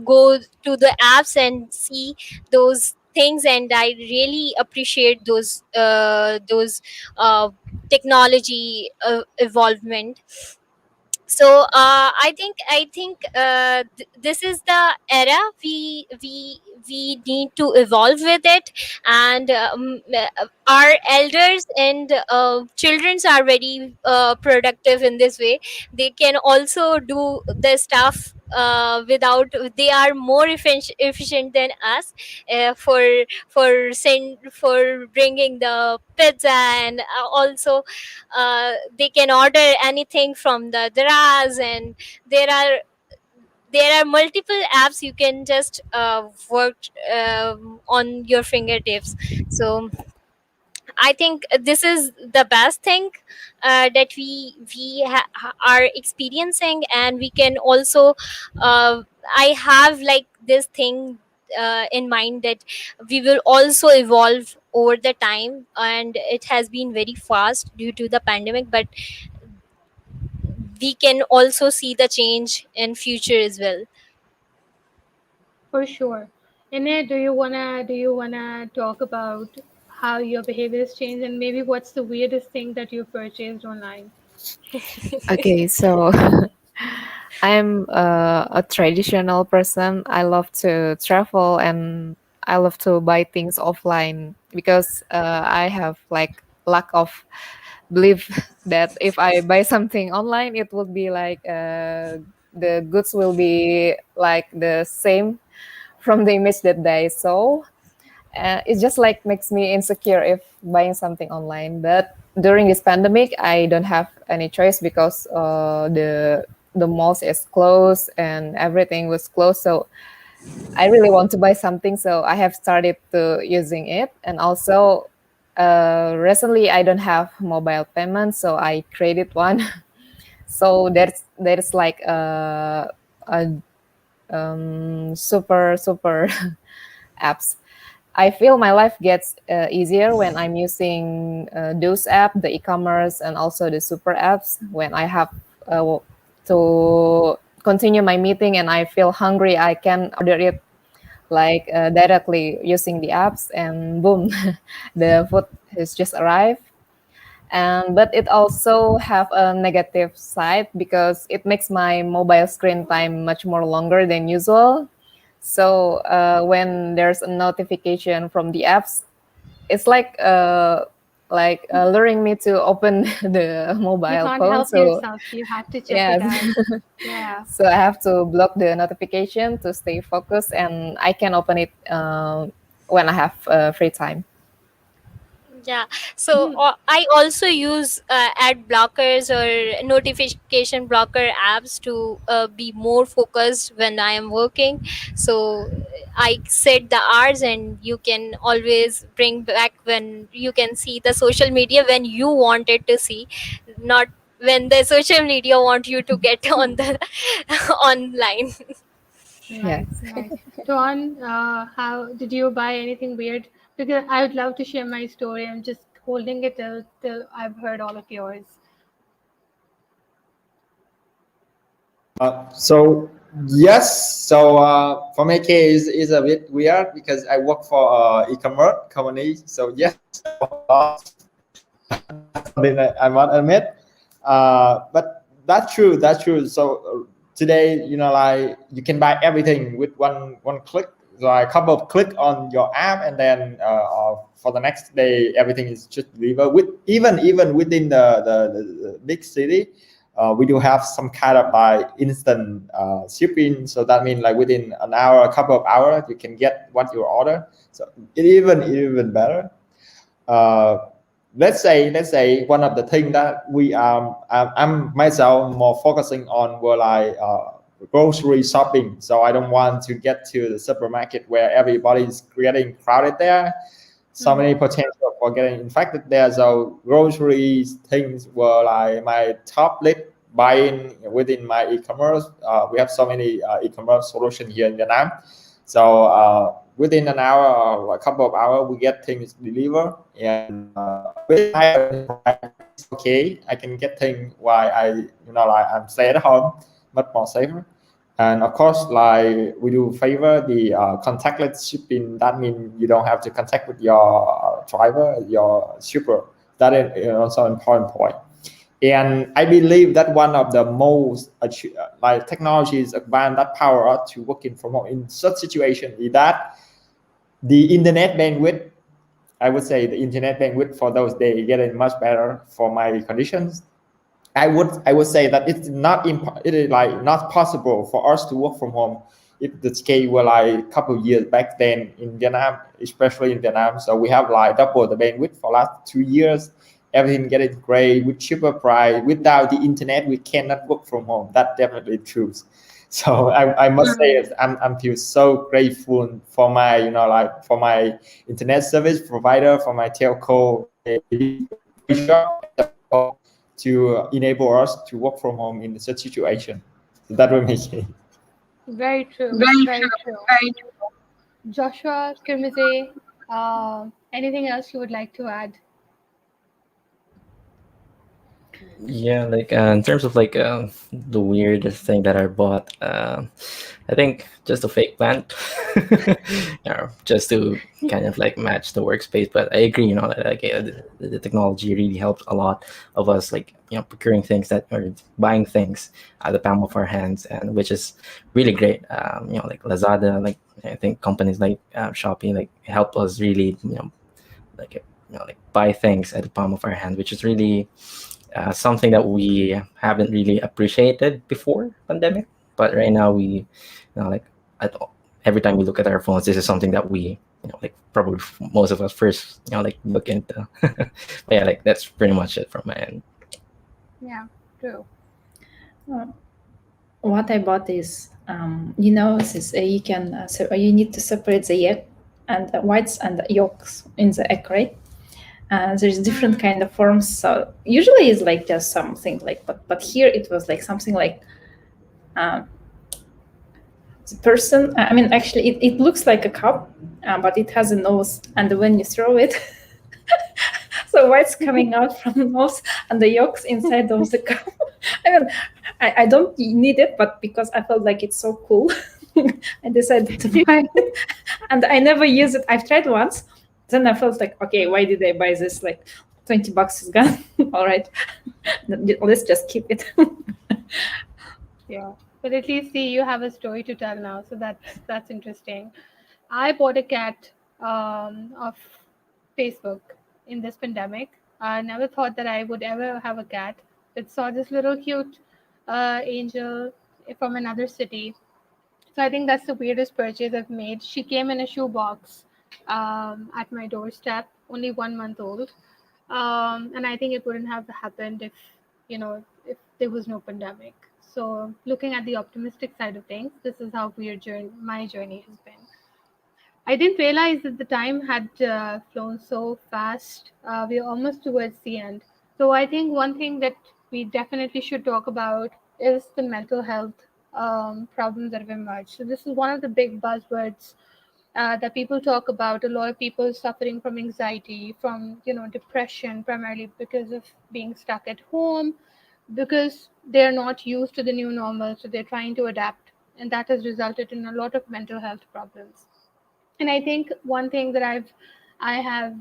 go to the apps and see those things, and I really appreciate those technology evolvement. So this is the era we need to evolve with it. And our elders and childrens are very productive in this way. They can also do the stuff without, they are more efficient than us, for bringing the pizza, and also they can order anything from the Daraz, and there are there are multiple apps you can just work on your fingertips. So I think this is the best thing that we are experiencing, and we can also. I have like this thing in mind that we will also evolve over the time, and it has been very fast due to the pandemic, but we can also see the change in future as well. For sure. Inne, do you wanna talk about how your behavior has changed, and maybe what's the weirdest thing that you purchased online? Okay, so I'm a traditional person. I love to travel and I love to buy things offline because I have like lack of belief that if I buy something online, it will be like the goods will be like the same from the image that they saw. It just like makes me insecure if buying something online. But during this pandemic, I don't have any choice because the malls is closed and everything was closed. So I really want to buy something, so I have started to using it. And also, recently I don't have mobile payment, so I created one. So there's like a super apps. I feel my life gets easier when I'm using those apps, the e-commerce, and also the super apps. When I have to continue my meeting and I feel hungry, I can order it like directly using the apps, and boom, the food has just arrived. And but it also have a negative side because it makes my mobile screen time much more longer than usual. So when there's a notification from the apps, it's like luring me to open the You mobile can't phone. help So yourself. You have to check it yes, out. Yeah. so I have to block the notification to stay focused, and I can open it when I have free time. Yeah. So I also use ad blockers or notification blocker apps to be more focused when I am working. So I set the hours, and you can always bring back when you can see the social media when you wanted to see, not when the social media want you to get on the online. Nice, nice. Toan, how did you buy anything weird? Because I would love to share my story. I'm just holding it till I've heard all of yours. So yes, so for my case is a bit weird because I work for e-commerce company. So yes, something that I must admit. But that's true. That's true. So today, like you can buy everything with one click, like a couple of click on your app, and then for the next day, everything is just delivered. With even within the big city. We do have some kind of like instant shipping, so that means like within an hour, a couple of hours, you can get what you order. So it even better. Let's say one of the things that I'm myself more focusing on were like grocery shopping. So I don't want to get to the supermarket where everybody's getting crowded there. So many potential for getting infected there. So grocery things were like my top list buying within my e-commerce. We have so many e-commerce solutions here in Vietnam. So within an hour or a couple of hours, we get things delivered. And with okay, I can get things while I'm stay at home, much more safer. And of course, like we do favor the contactless shipping. That means you don't have to contact with your driver, your shipper. That is also an important point. And I believe that one of the most like technologies advanced that power us to working from home in such situation is that the internet bandwidth. I would say the internet bandwidth for those days getting much better for my conditions. I would say that it is like not possible for us to work from home if the scale were like a couple of years back then in Vietnam, especially in Vietnam. So we have like double the bandwidth for last 2 years. Everything getting great with cheaper price. Without the internet, we cannot work from home. That definitely true. So I must say I'm feel so grateful for my for my internet service provider, for my telco to enable us to work from home in such situation. So that will make it. Very true. Very true. Joshua, Kyrmyzy, anything else you would like to add? Yeah, like in terms of like the weirdest thing that I bought, I think just a fake plant, just to kind of like match the workspace. But I agree, that, like the technology really helps a lot of us, like procuring things that or buying things at the palm of our hands, and which is really great. Like Lazada, like I think companies like Shopee, like help us really, like like buy things at the palm of our hand, which is really something that we haven't really appreciated before pandemic, but right now we, like every time we look at our phones, this is something that we, like probably most of us first, like look into. But yeah, like that's pretty much it from my end. Yeah, true. What I bought is, this, you can so you need to separate the yolk and the whites and the yolks in the egg, right? There's different kind of forms. So usually it's like just something like, but here it was like something like the person. I mean, actually, it looks like a cup, but it has a nose, and when you throw it, so white's coming out from the nose, and the yolks inside of the cup. I mean, I don't need it, but because I felt like it's so cool, I decided to buy it, and I never use it. I've tried once. Then I felt like, okay, why did I buy this? Like $20 is gone. All right, let's just keep it. Yeah, but at least see you have a story to tell now, so that's interesting. I bought a cat of Facebook in this pandemic. I never thought that I would ever have a cat, but saw this little cute angel from another city. So I think that's the weirdest purchase I've made. She came in a shoebox at my doorstep only 1 month old. And I think it wouldn't have happened if, if there was no pandemic. So looking at the optimistic side of things, this is how my journey has been. I didn't realize that the time had flown so fast. We are almost towards the end. So I think one thing that we definitely should talk about is the mental health problems that have emerged. So this is one of the big buzzwords that people talk about. A lot of people suffering from anxiety, from depression, primarily because of being stuck at home, because they're not used to the new normal, so they're trying to adapt, and that has resulted in a lot of mental health problems. And I think one thing that I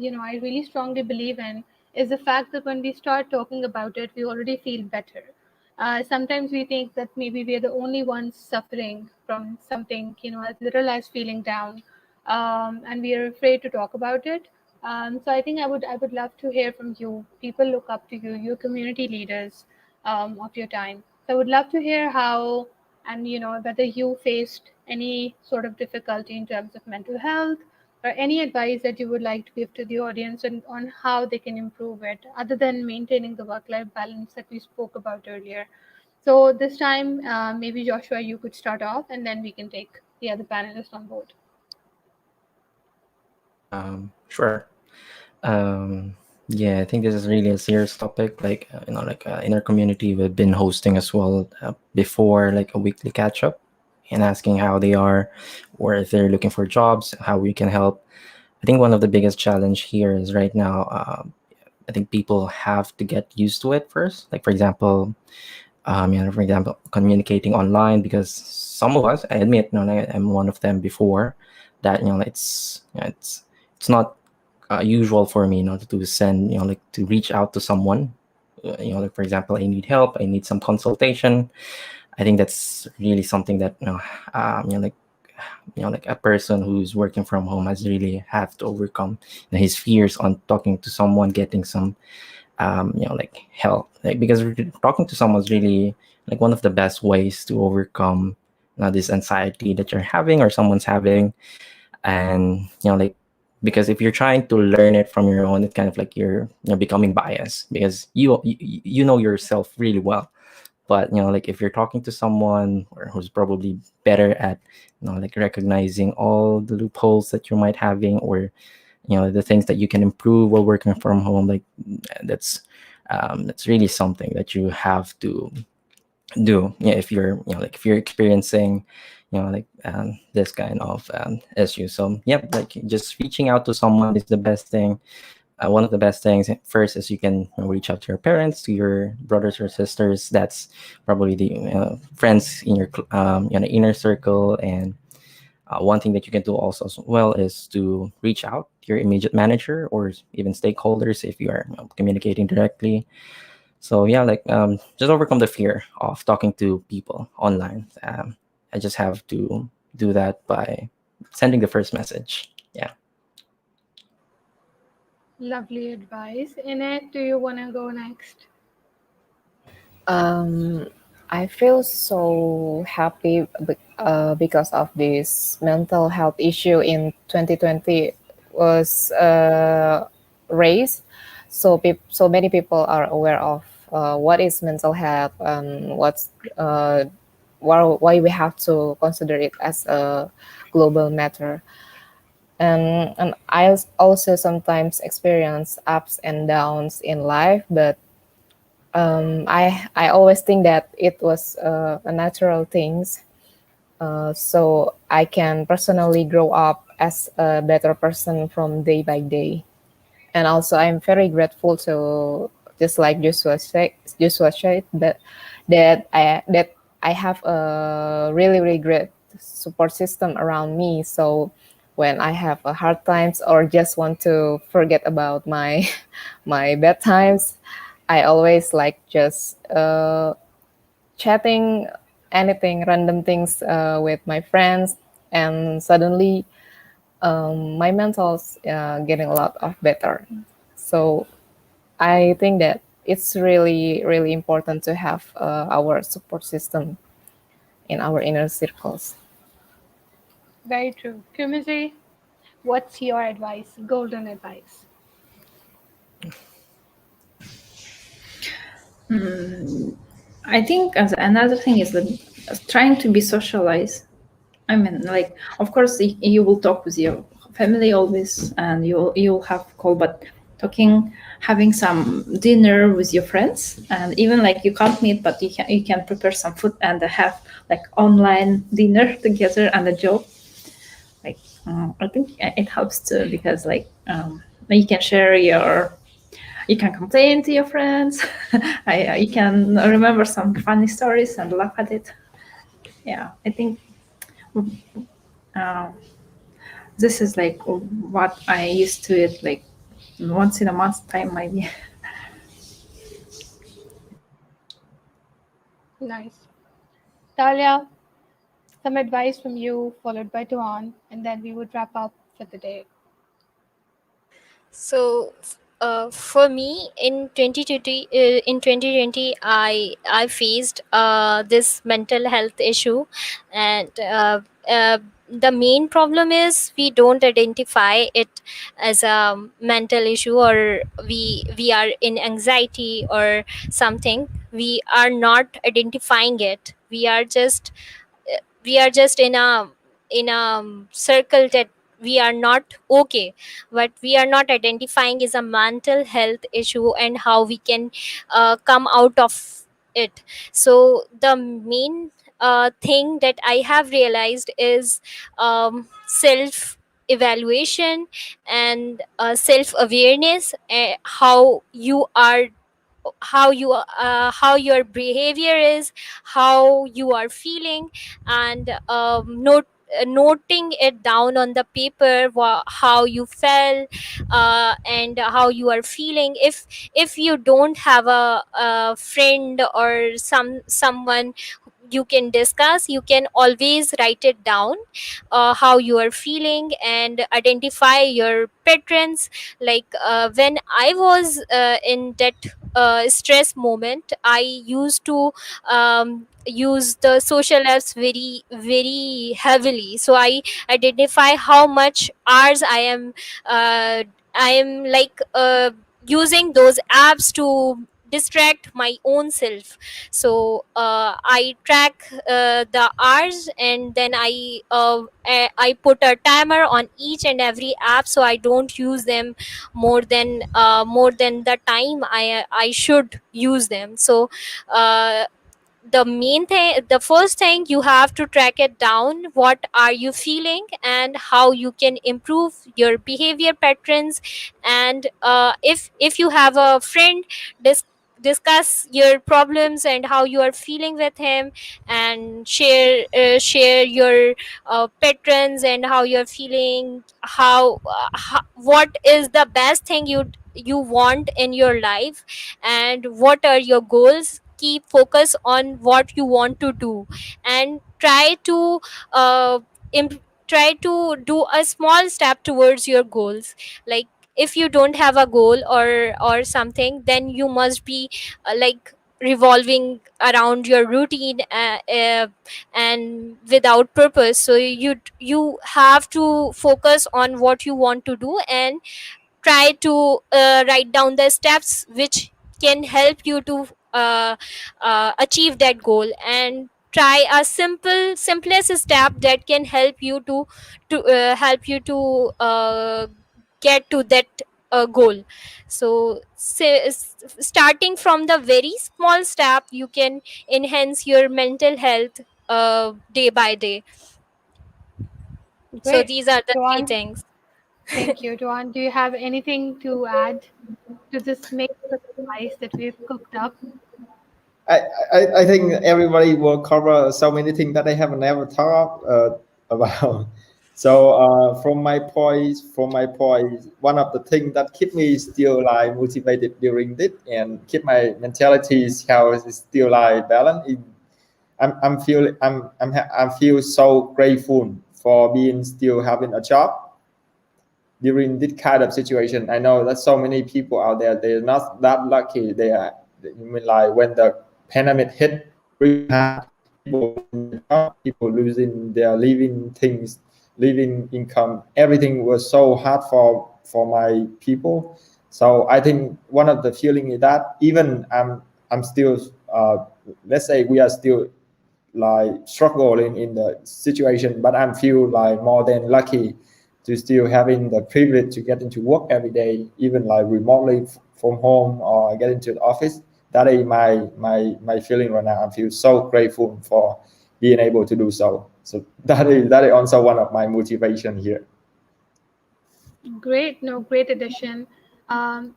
really strongly believe in is the fact that when we start talking about it, we already feel better. Sometimes we think that maybe we are the only ones suffering from something, as little as feeling down, and we are afraid to talk about it. So I think I would love to hear from you. People look up to you, your community leaders of your time. So I would love to hear how, and whether you faced any sort of difficulty in terms of mental health, or any advice that you would like to give to the audience on how they can improve it, other than maintaining the work-life balance that we spoke about earlier. So this time, maybe Joshua, you could start off, and then we can take the other panelists on board. Sure. Yeah, I think this is really a serious topic. Like in our community, we've been hosting as well before, like a weekly catch up, and asking how they are, or if they're looking for jobs, how we can help. I think one of the biggest challenge here is right now. I think people have to get used to it first. Like for example, communicating online, because some of us, I admit, I'm one of them before, that it's not usual for me, to send, like to reach out to someone, like for example, I need help, I need some consultation. I think that's really something that like a person who's working from home has really have to overcome his fears on talking to someone, getting some like help, like, because talking to someone is really like one of the best ways to overcome this anxiety that you're having or someone's having. And like, because if you're trying to learn it from your own, it's kind of like you're becoming biased, because you know yourself really well. But like if you're talking to someone or who's probably better at like recognizing all the loopholes that you might having, or the things that you can improve while working from home, like that's really something that you have to do, if you're like if you're experiencing like this kind of issue. So like just reaching out to someone is the best thing. One of the best things first is you can reach out to your parents, to your brothers or sisters. That's probably the friends in your inner circle. And one thing that you can do also as well is to reach out to your immediate manager or even stakeholders if you are communicating directly. So like just overcome the fear of talking to people online. I just have to do that by sending the first message. Yeah. Lovely advice. Inne, do you want to go next? I feel so happy because of this mental health issue in 2020 was raised. So so many people are aware of what is mental health and why we have to consider it as a global matter. And I also sometimes experience ups and downs in life, but I always think that it was a natural thing, so I can personally grow up as a better person from day by day. And also I'm very grateful to, just like Joshua said, that I have a really great support system around me. So when I have a hard times or just want to forget about my my bad times, I always like just chatting anything, random things with my friends, and suddenly my mental's getting a lot of better. So I think that it's really important to have our support system in our inner circles. Very true. Kyrmyzy, What's your advice? Golden advice. I think as another thing is that trying to be socialized. I mean, like, of course, you will talk with your family always, and you'll have call, but talking, having some dinner with your friends, and even like you can't meet, but you can prepare some food and have like online dinner together and a joke. Like, I think it helps too, because like you can share you can complain to your friends. You can remember some funny stories and laugh at it. Yeah, I think this is like what I used to it like once in a month time maybe. Nice. Taley'a, some advice from you, followed by Toan, and then we would wrap up for the day. So, for me in 2020, I faced this mental health issue, and the main problem is we don't identify it as a mental issue, or we are in anxiety or something. We are not identifying it. We are just in a circle that we are not okay. What we are not identifying is a mental health issue and how we can come out of it. So the main thing that I have realized is self evaluation and self awareness, how your behavior is, how you are feeling, and noting it down on the paper, how you felt, and how you are feeling. If you don't have a friend or someone you can discuss, you can always write it down, how you are feeling, and identify your patterns. Like when I was in that stress moment, I used to use the social apps very very heavily. So I identify how much hours I am like using those apps to distract my own self. So I track the hours, and then I put a timer on each and every app, so I don't use them more than the time I should use them. So uh, the first thing, you have to track it down, what are you feeling and how you can improve your behavior patterns. And if you have a friend, discuss your problems and how you are feeling with him, and share your patterns and how you're feeling, what is the best thing you want in your life, and what are your goals. Keep focus on what you want to do, and uh, imp- try to do a small step towards your goals. Like, if you don't have a goal or something, then you must be like revolving around your routine, and without purpose. So you have to focus on what you want to do, and try to write down the steps which can help you to achieve that goal, and try a simplest step that can help you to get to that goal. So starting from the very small step, you can enhance your mental health day by day. So Great. these are the three Toan, things. thank you. Toan, do you have anything to add to this mix of advice that we've cooked up? I think everybody will cover so many things that I have never thought about. So from my point, one of the things that keep me still like motivated during this and keep my mentality health is still like balanced. I feel so grateful for being still having a job during this kind of situation. I know that so many people out there, they're not that lucky. They are, I mean, like when the pandemic hit really hard, people losing their job, people losing their living things, living income, everything was so hard for my people. So I think one of the feeling is that even I'm still let's say we are still like struggling in the situation, but I feel like more than lucky to still having the privilege to get into work every day, even like remotely from home or get into the office. That is my feeling right now. I feel so grateful for being able to do so. So that is also one of my motivation here. Great, no, great addition.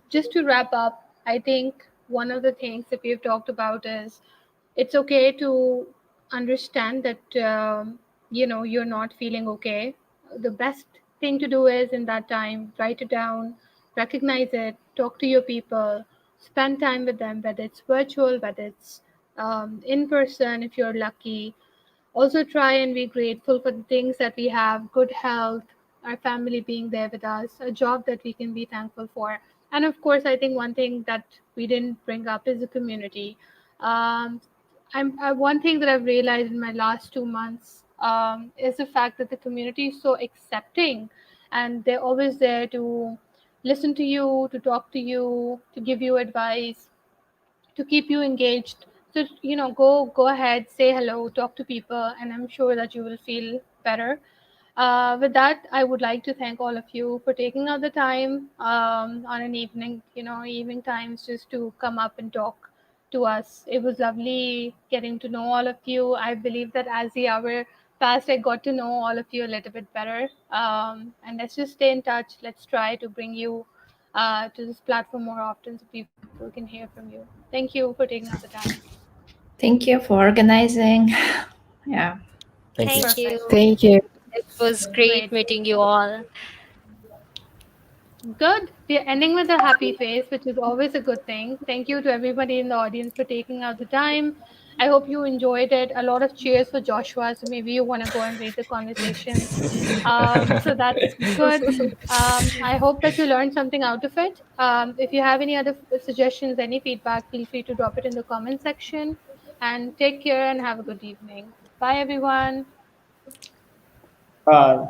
Just to wrap up, I think one of the things that we've talked about is it's okay to understand that you're not feeling okay. The best thing to do is in that time, write it down, recognize it, talk to your people, spend time with them, whether it's virtual, whether it's in person if you're lucky. Also try and be grateful for the things that we have: good health, our family being there with us, a job that we can be thankful for. And of course, I think one thing that we didn't bring up is the community. um, one thing that I've realized in my last 2 months is the fact that the community is so accepting, and they're always there to listen to you, to talk to you, to give you advice, to keep you engaged. So go ahead, say hello, talk to people, and I'm sure that you will feel better. With that, I would like to thank all of you for taking out the time on an evening times, just to come up and talk to us. It was lovely getting to know all of you. I believe that as the hour passed, I got to know all of you a little bit better. And let's just stay in touch. Let's try to bring you to this platform more often so people can hear from you. Thank you for taking out the time. Thank you for organizing. Yeah. Thank you. Thank you. Thank you. It was great meeting you all. Good. We're ending with a happy face, which is always a good thing. Thank you to everybody in the audience for taking out the time. I hope you enjoyed it. A lot of cheers for Joshua. So maybe you want to go and read the conversations. So that's good. I hope that you learned something out of it. If you have any other suggestions, any feedback, feel free to drop it in the comment section. And take care and have a good evening. Bye, everyone. Bye.